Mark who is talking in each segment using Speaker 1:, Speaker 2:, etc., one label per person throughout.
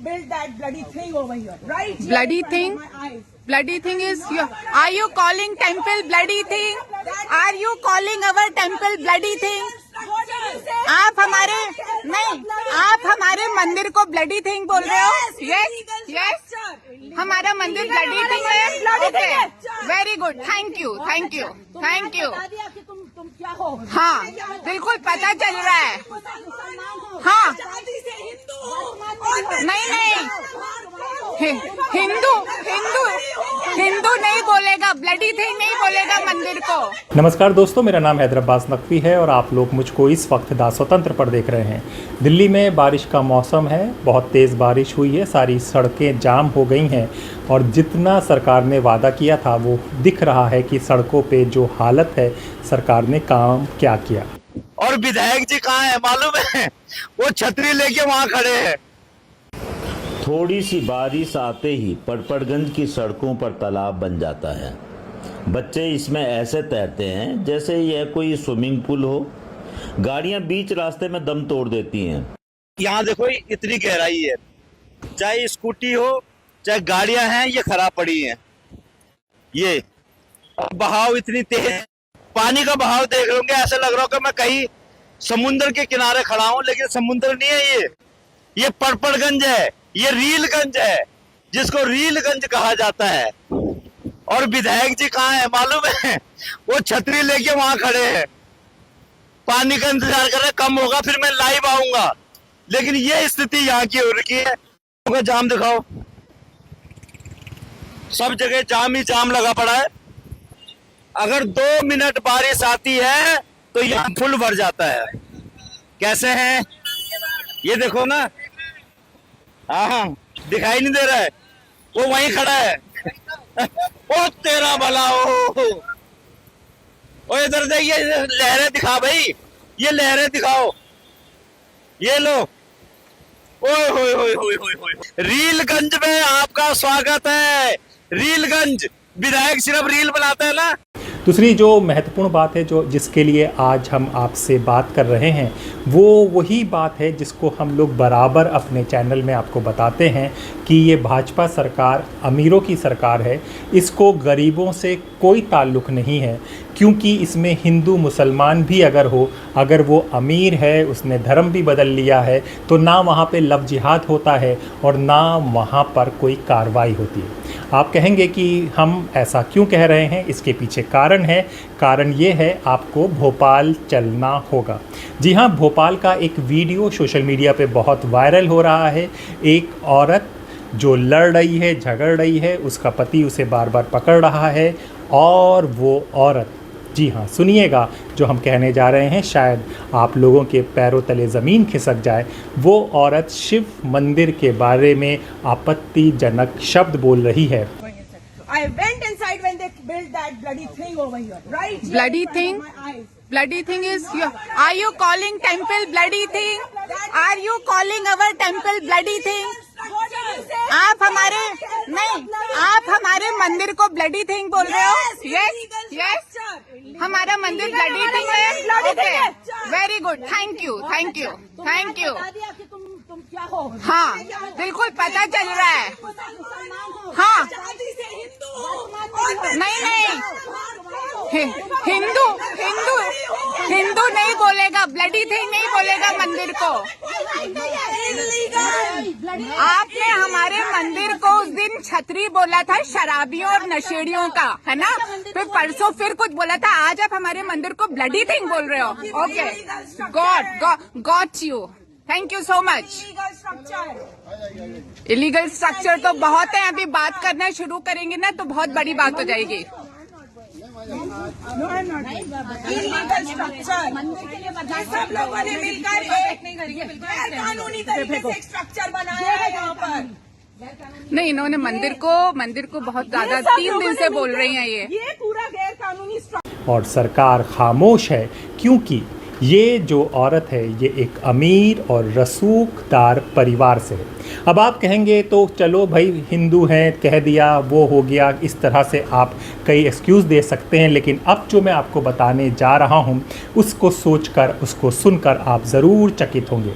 Speaker 1: built that bloody thing over here, right?
Speaker 2: Bloody thing? Bloody thing is your. Are you calling temple bloody thing? Are you calling our temple bloody thing? आप हमारे नहीं, आप हमारे मंदिर को bloody thing बोल रहे हो? यस यस, हमारा मंदिर ब्लडी थिंग है। Okay, very good, thank you thank you thank you.
Speaker 1: तुम क्या हो?
Speaker 2: हाँ, बिल्कुल पता चल रहा है। हाँ, नहीं नहीं, हिंदू हिंदू हिंदू नहीं बोलेगा, ब्लडी थिंग नहीं बोलेगा मंदिर को।
Speaker 3: नमस्कार दोस्तों, मेरा नाम हैदर अब्बास नकवी है और आप लोग मुझको इस वक्त दा स्वतंत्र पर देख रहे हैं। दिल्ली में बारिश का मौसम है, बहुत तेज़ बारिश हुई है, सारी सड़कें जाम हो गई हैं और जितना सरकार ने वादा किया था वो दिख रहा है कि सड़कों पे जो हालत है, सरकार ने काम क्या किया।
Speaker 4: और विधायक जी कहाँ है मालूम है? वो छतरी लेके वहाँ खड़े हैं।
Speaker 5: थोड़ी सी बारिश आते ही पड़पड़गंज की सड़कों पर तालाब बन जाता है। बच्चे इसमें ऐसे तैरते हैं जैसे यह कोई स्विमिंग पूल हो। गाड़ियां बीच रास्ते में दम तोड़ देती हैं।
Speaker 4: यहाँ देखो इतनी गहराई है, चाहे स्कूटी हो चाहे गाड़ियां हैं, ये खराब पड़ी हैं। ये बहाव इतनी तेज, पानी का बहाव देख रहे होंगे, ऐसा लग रहा हो कि मैं कहीं समुद्र के किनारे खड़ा हूँ, लेकिन समुद्र नहीं है ये पड़पड़गंज है, ये रीलगंज है, जिसको रीलगंज कहा जाता है। और विधायक जी कहाँ है मालूम है? वो छतरी लेके वहां खड़े हैं, पानी का इंतजार कर रहे, कम होगा फिर मैं लाइव आऊंगा। लेकिन ये स्थिति यहाँ की हो रखी है। जाम दिखाओ, सब जगह जाम ही जाम लगा पड़ा है। अगर 2 मिनट बारिश आती है तो यहाँ फुल भर जाता है। कैसे हैं ये देखो ना, हाँ दिखाई नहीं दे रहा है, वो वहीं खड़ा है। ओ तेरा भला हो, ओ इधर देखिए, लहरें दिखा भाई, ये लहरें दिखाओ, ये लो। ओए होए होए होए होए होए। रीलगंज में आपका स्वागत है। रीलगंज, विधायक सिर्फ रील बनाता है ना।
Speaker 3: दूसरी जो महत्वपूर्ण बात है, जो जिसके लिए आज हम आपसे बात कर रहे हैं, वो वही बात है जिसको हम लोग बराबर अपने चैनल में आपको बताते हैं कि ये भाजपा सरकार अमीरों की सरकार है। इसको गरीबों से कोई ताल्लुक़ नहीं है, क्योंकि इसमें हिंदू मुसलमान भी अगर वो अमीर है, उसने धर्म भी बदल लिया है, तो ना वहाँ पे लव जिहाद होता है और ना वहाँ पर कोई कार्रवाई होती है। आप कहेंगे कि हम ऐसा क्यों कह रहे हैं, इसके पीछे कारण है। कारण ये है, आपको भोपाल चलना होगा। जी हाँ, भोपाल का एक वीडियो सोशल मीडिया पे बहुत वायरल हो रहा है। एक औरत जो लड़ रही है, झगड़ रही है, उसका पति उसे बार बार पकड़ रहा है और वो औरत, जी हाँ सुनिएगा जो हम कहने जा रहे हैं, शायद आप लोगों के पैरों तले ज़मीन खिसक जाए। वो औरत शिव मंदिर के बारे में आपत्तिजनक शब्द बोल रही है।
Speaker 1: I went inside when they built that bloody thing over here, right?
Speaker 2: Bloody thing? Bloody thing is your. Are you calling temple bloody thing? Are you calling our temple bloody thing? आप हमारे नहीं, आप हमारे मंदिर को bloody thing बोल रहे हो? यस यस, हमारा मंदिर ब्लडी थिंग है। Okay, very good, thank you thank you thank you.
Speaker 1: तुम क्या हो?
Speaker 2: हाँ, बिल्कुल पता चल रहा है। हाँ, नहीं नहीं, हिंदू हिंदू हिंदू नहीं बोलेगा, ब्लडी थिंग नहीं बोलेगा मंदिर को। आपने हमारे मंदिर को उस दिन छतरी बोला था, शराबियों और नशेड़ियों का, है ना? फिर परसों फिर कुछ बोला था, आज आप हमारे मंदिर को ब्लडी थिंग बोल रहे हो। Okay, got you, thank you so much. Illegal structure तो बहुत है, अभी बात करना शुरू करेंगे ना तो बहुत बड़ी बात हो जाएगी।
Speaker 1: सब लोगों ने मिलकर एक कानूनी तरीके से स्ट्रक्चर बनाया है यहाँ पर।
Speaker 2: नहीं, इन्होंने मंदिर को बहुत ज्यादा 3 दिन से बोल रही हैं ये
Speaker 1: पूरा गैर कानूनी स्ट्रक्चर।
Speaker 3: और सरकार खामोश है, क्योंकि ये जो औरत है ये एक अमीर और रसूखदार परिवार से है। अब आप कहेंगे तो चलो भाई हिंदू हैं, कह दिया वो हो गया, इस तरह से आप कई एक्सक्यूज़ दे सकते हैं। लेकिन अब जो मैं आपको बताने जा रहा हूँ उसको सोचकर, उसको सुनकर आप ज़रूर चकित होंगे।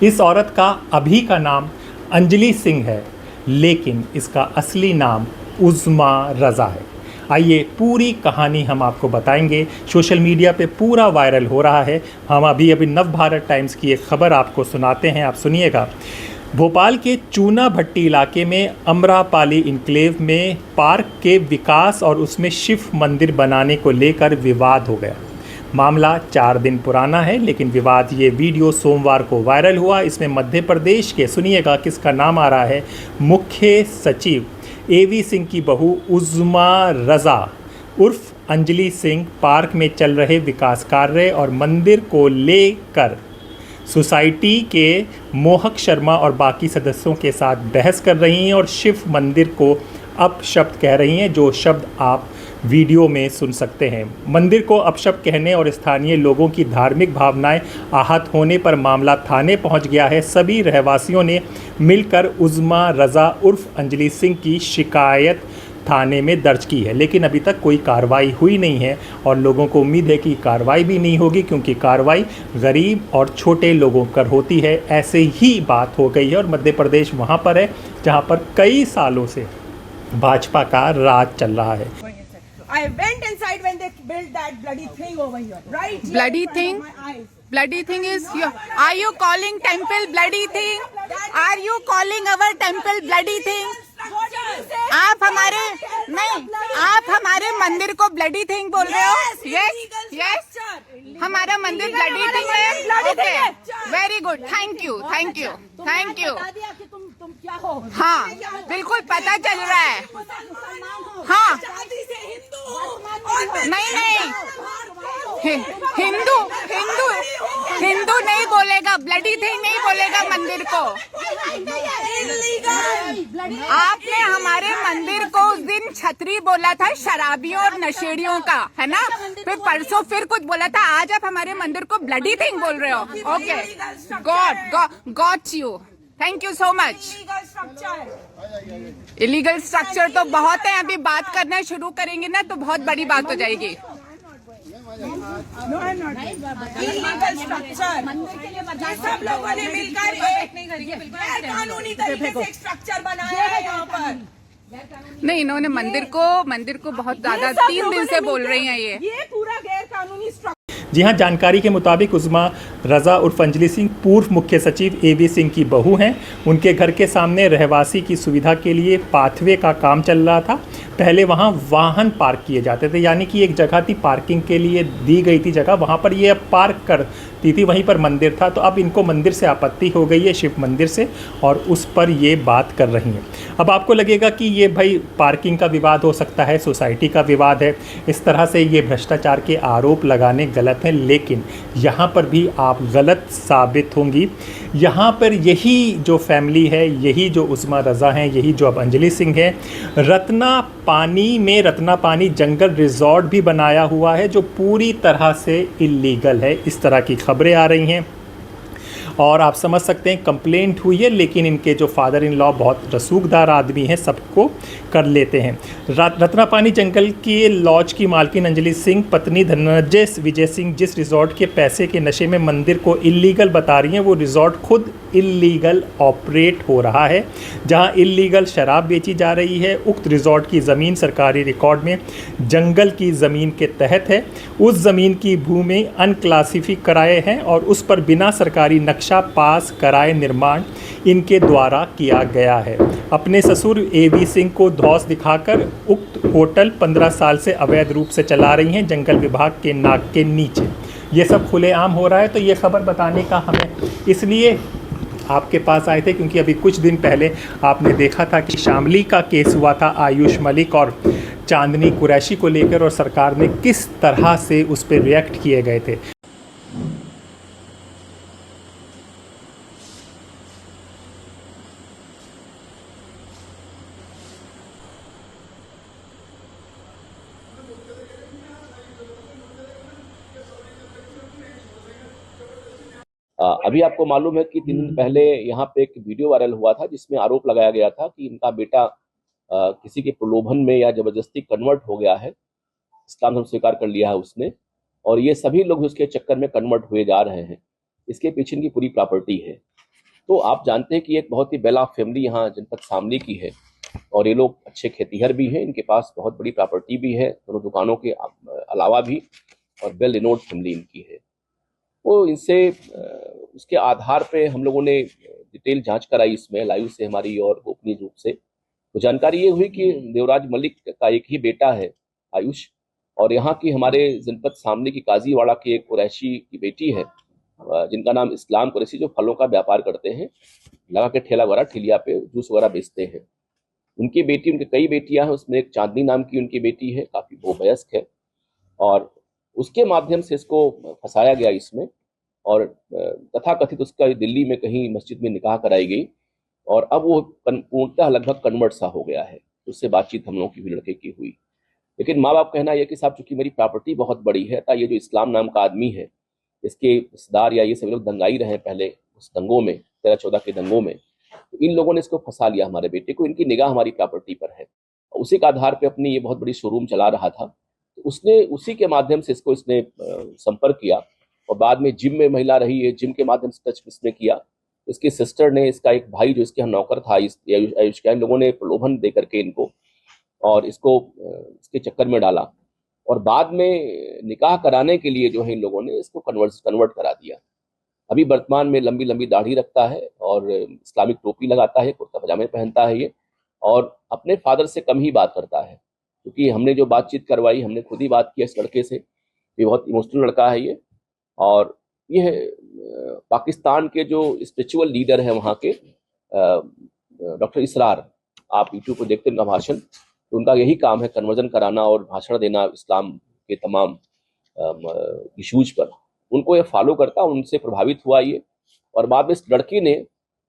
Speaker 3: इस औरत का अभी का नाम अंजलि सिंह है, लेकिन इसका असली नाम उज़्मा रज़ा है। आइए पूरी कहानी हम आपको बताएंगे। सोशल मीडिया पे पूरा वायरल हो रहा है। हम अभी नवभारत टाइम्स की एक खबर आपको सुनाते हैं, आप सुनिएगा। भोपाल के चूना भट्टी इलाके में अमरापाली इनक्लेव में पार्क के विकास और उसमें शिव मंदिर बनाने को लेकर विवाद हो गया। मामला 4 दिन पुराना है, लेकिन विवाद ये वीडियो सोमवार को वायरल हुआ। इसमें मध्य प्रदेश के, सुनिएगा किसका नाम आ रहा है, मुख्य सचिव एवी सिंह की बहू उज़्मा रज़ा उर्फ अंजलि सिंह पार्क में चल रहे विकास कार्य और मंदिर को लेकर सोसाइटी के मोहक शर्मा और बाकी सदस्यों के साथ बहस कर रही हैं और शिव मंदिर को अपशब्द कह रही हैं, जो शब्द आप वीडियो में सुन सकते हैं। मंदिर को अपशब्द कहने और स्थानीय लोगों की धार्मिक भावनाएं आहत होने पर मामला थाने पहुंच गया है। सभी रहवासियों ने मिलकर उज़्मा रज़ा उर्फ अंजलि सिंह की शिकायत थाने में दर्ज की है, लेकिन अभी तक कोई कार्रवाई हुई नहीं है और लोगों को उम्मीद है कि कार्रवाई भी नहीं होगी, क्योंकि कार्रवाई गरीब और छोटे लोगों पर होती है। ऐसे ही बात हो गई है और मध्य प्रदेश वहाँ पर है जहाँ पर कई सालों से भाजपा का राज चल रहा है।
Speaker 1: I went inside when they built that bloody thing over here, right?
Speaker 2: Bloody
Speaker 1: Here,
Speaker 2: thing?
Speaker 1: my eyes.
Speaker 2: Bloody thing is your, are you calling temple bloody thing? Are you calling our temple bloody thing?
Speaker 1: What did you say?
Speaker 2: आप हमारे नहीं, आप हमारे मंदिर को bloody thing बोल रहे हो? यस, हमारा मंदिर ब्लडी थिंग है। Okay, very good, thank you, thank you, thank you.
Speaker 1: बता दिया कि तुम क्या हो?
Speaker 2: हाँ, बिल्कुल पता चल रहा है। हाँ,
Speaker 1: शादी से हिंदू
Speaker 2: नहीं, हिंदू हिंदू हिंदू नहीं बोलेगा, ब्लडी थिंग नहीं बोलेगा मंदिर को। आपने हमारे मंदिर को उस दिन छतरी बोला था, शराबियों और नशेड़ियों का, है ना? फिर परसों फिर कुछ बोला था, आज आप हमारे मंदिर को ब्लडी थिंग बोल रहे हो। Okay, got you, thank you so much. Illegal structure तो बहुत है, अभी बात करना शुरू करेंगे ना तो बहुत बड़ी बात हो जाएगी।
Speaker 1: इलीगल स्ट्रक्चर सब लोगों ने मिलकर एक गैर कानूनी तरीके से एक स्ट्रक्चर बनाया है यहाँ पर।
Speaker 2: नहीं, इन्होंने मंदिर को बहुत ज्यादा 3 दिन से बोल रही हैं ये
Speaker 1: पूरा गैर कानूनी स्ट्रक्चर।
Speaker 3: जी हाँ, जानकारी के मुताबिक उज़्मा रज़ा उर्फ अंजलि सिंह पूर्व मुख्य सचिव एवी सिंह की बहू हैं। उनके घर के सामने रहवासी की सुविधा के लिए पाथवे का काम चल रहा था। पहले वहाँ वाहन पार्क किए जाते थे, यानी कि एक जगह थी पार्किंग के लिए दी गई थी जगह, वहाँ पर ये अब पार्क करती थी, वहीं पर मंदिर था। तो अब इनको मंदिर से आपत्ति हो गई है, शिव मंदिर से, और उस पर ये बात कर रही हैं। अब आपको लगेगा कि ये भाई पार्किंग का विवाद हो सकता है, सोसाइटी का विवाद है, इस तरह से ये भ्रष्टाचार के आरोप लगाने गलत हैं, लेकिन यहाँ पर भी आप गलत साबित होंगी। यहाँ पर यही जो फैमिली है, यही जो उज़्मा रज़ा हैं, यही जो अब अंजलि सिंह है, रत्ना पानी जंगल रिजॉर्ट भी बनाया हुआ है, जो पूरी तरह से इल्लीगल है। इस तरह की खबरें आ रही हैं और आप समझ सकते हैं कंप्लेंट हुई है, लेकिन इनके जो फादर इन लॉ बहुत रसूखदार आदमी हैं, सबको कर लेते हैं। रत्नापानी जंगल के लॉज की मालकिन अंजलि सिंह पत्नी धनंजय विजय सिंह जिस रिजॉर्ट के पैसे के नशे में मंदिर को इल्लीगल बता रही हैं, वो रिजॉर्ट खुद इल्लीगल ऑपरेट हो रहा है, जहां इल्लीगल शराब बेची जा रही है। उक्त रिजॉर्ट की ज़मीन सरकारी रिकॉर्ड में जंगल की ज़मीन के तहत है। उस ज़मीन की भूमि अनक्लासिफिक कराए हैं और उस पर बिना सरकारी नक्शा पास कराए निर्माण इनके द्वारा किया गया है। अपने ससुर एवी सिंह को धौंस दिखाकर उक्त होटल 15 साल से अवैध रूप से चला रही हैं, जंगल विभाग के नाक के नीचे। ये सब खुलेआम हो रहा है। तो ये खबर बताने का हमें इसलिए आपके पास आए थे क्योंकि अभी कुछ दिन पहले आपने देखा था कि शामली का केस हुआ था आयुष मलिक और चांदनी कुरैशी को लेकर, और सरकार ने किस तरह से उस पर रिएक्ट किए गए थे।
Speaker 6: अभी आपको मालूम है कि 3 दिन पहले यहाँ पे एक वीडियो वायरल हुआ था जिसमें आरोप लगाया गया था कि इनका बेटा किसी के प्रलोभन में या जबरदस्ती कन्वर्ट हो गया है। इस्लाम धर्म स्वीकार कर लिया है उसने, और ये सभी लोग उसके चक्कर में कन्वर्ट हुए जा रहे हैं। इसके पीछे इनकी पूरी प्रॉपर्टी है। तो आप जानते हैं कि एक बहुत ही बेला फैमिली यहाँ जनपद शामली की है और ये लोग अच्छे खेतीहर भी हैं, इनके पास बहुत बड़ी प्रॉपर्टी भी है दोनों दुकानों के अलावा भी, और वेल रिनोड फैमिली इनकी है। वो इनसे उसके आधार पे हम लोगों ने डिटेल जांच कराई इसमें लाइव से हमारी और गोपनीय रूप से। तो जानकारी ये हुई कि देवराज मलिक का एक ही बेटा है आयुष, और यहाँ की हमारे जनपद शामली की काजीवाड़ा की एक कुरैशी की बेटी है जिनका नाम इस्लाम कुरैशी, जो फलों का व्यापार करते हैं, लगा के ठेला वगैरह ठेलिया पे जूस वगैरह बेचते हैं। उनकी बेटी, उनके कई बेटियां हैं, उसमें एक चांदनी नाम की उनकी बेटी है, काफी बहुवयस्क है, और उसके माध्यम से इसको फंसाया गया इसमें, और तथाकथित उसका दिल्ली में कहीं मस्जिद में निकाह कराई गई, और अब वो पूर्णतः लगभग कन्वर्ट सा हो गया है। उससे बातचीत हम लोगों की भी लड़के की हुई, लेकिन माँ बाप कहना यह कि साहब चूंकि मेरी प्रॉपर्टी बहुत बड़ी है, तो ये जो इस्लाम नाम का आदमी है, इसके रिश्तेदार या ये सभी लोग दंगाई रहे पहले उस दंगों में, 13-14 के दंगों में, तो इन लोगों ने इसको फंसा लिया हमारे बेटे को, इनकी निगाह हमारी प्रॉपर्टी पर है। उसी के आधार पर अपनी ये बहुत बड़ी शोरूम चला रहा था, तो उसने उसी के माध्यम से इसको इसने संपर्क किया, और बाद में जिम में महिला रही है, जिम के माध्यम से टच इसने किया। इसकी सिस्टर ने, इसका एक भाई जो इसके यहाँ नौकर था आयुष का, इन लोगों ने प्रलोभन दे करके इनको और इसको इसके चक्कर में डाला, और बाद में निकाह कराने के लिए जो है इन लोगों ने इसको कन्वर्ट करा दिया। अभी वर्तमान में लंबी लंबी दाढ़ी रखता है और इस्लामिक टोपी लगाता है, कुर्ता पजामे पहनता है ये, और अपने फादर से कम ही बात करता है, क्योंकि हमने जो बातचीत करवाई, हमने खुद ही बात किया इस लड़के से, ये बहुत इमोशनल लड़का है ये, और ये पाकिस्तान के जो स्पिरिचुअल लीडर हैं वहाँ के डॉक्टर इसरार, आप यूट्यूब पर देखते हैं उनका भाषण, तो उनका यही काम है कन्वर्जन कराना और भाषण देना इस्लाम के तमाम इशूज पर। उनको ये फॉलो करता, उनसे प्रभावित हुआ ये, और बाद में इस लड़की ने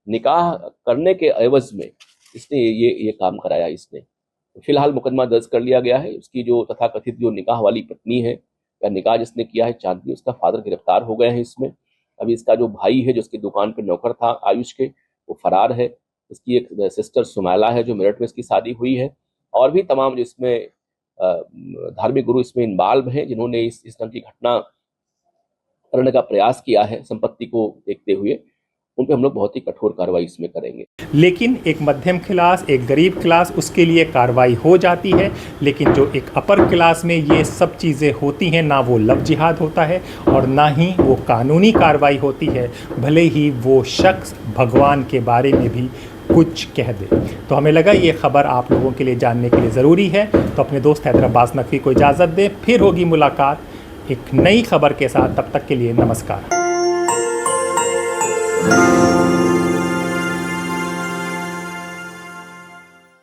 Speaker 6: निकाह करने के एवज में इसने ये काम कराया इसने। फिलहाल मुकदमा दर्ज कर लिया गया है। उसकी जो तथाकथित जो निकाह वाली पत्नी है या निकाह जिसने किया है चांदनी, उसका फादर गिरफ्तार हो गए हैं इसमें। अभी इसका जो भाई है जो उसकी दुकान पे नौकर था आयुष के, वो फरार है। इसकी एक सिस्टर सुमैला है जो मेरठ में इसकी शादी हुई है, और भी तमाम जो इसमें धार्मिक गुरु इसमें इन्वॉल्व हैं जिन्होंने इस ढंग की घटना करने का प्रयास किया है संपत्ति को देखते हुए, उन पे हम लोग बहुत ही कठोर कार्रवाई इसमें करेंगे।
Speaker 3: लेकिन एक मध्यम क्लास, एक गरीब क्लास, उसके लिए कार्रवाई हो जाती है, लेकिन जो एक अपर क्लास में ये सब चीज़ें होती हैं, ना वो लव जिहाद होता है और ना ही वो कानूनी कार्रवाई होती है, भले ही वो शख्स भगवान के बारे में भी कुछ कह दे। तो हमें लगा ये ख़बर आप लोगों के लिए जानने के लिए ज़रूरी है। तो अपने दोस्त हैदर अब्बास नकवी को इजाज़त दें, फिर होगी मुलाकात एक नई खबर के साथ। तब तक के लिए नमस्कार।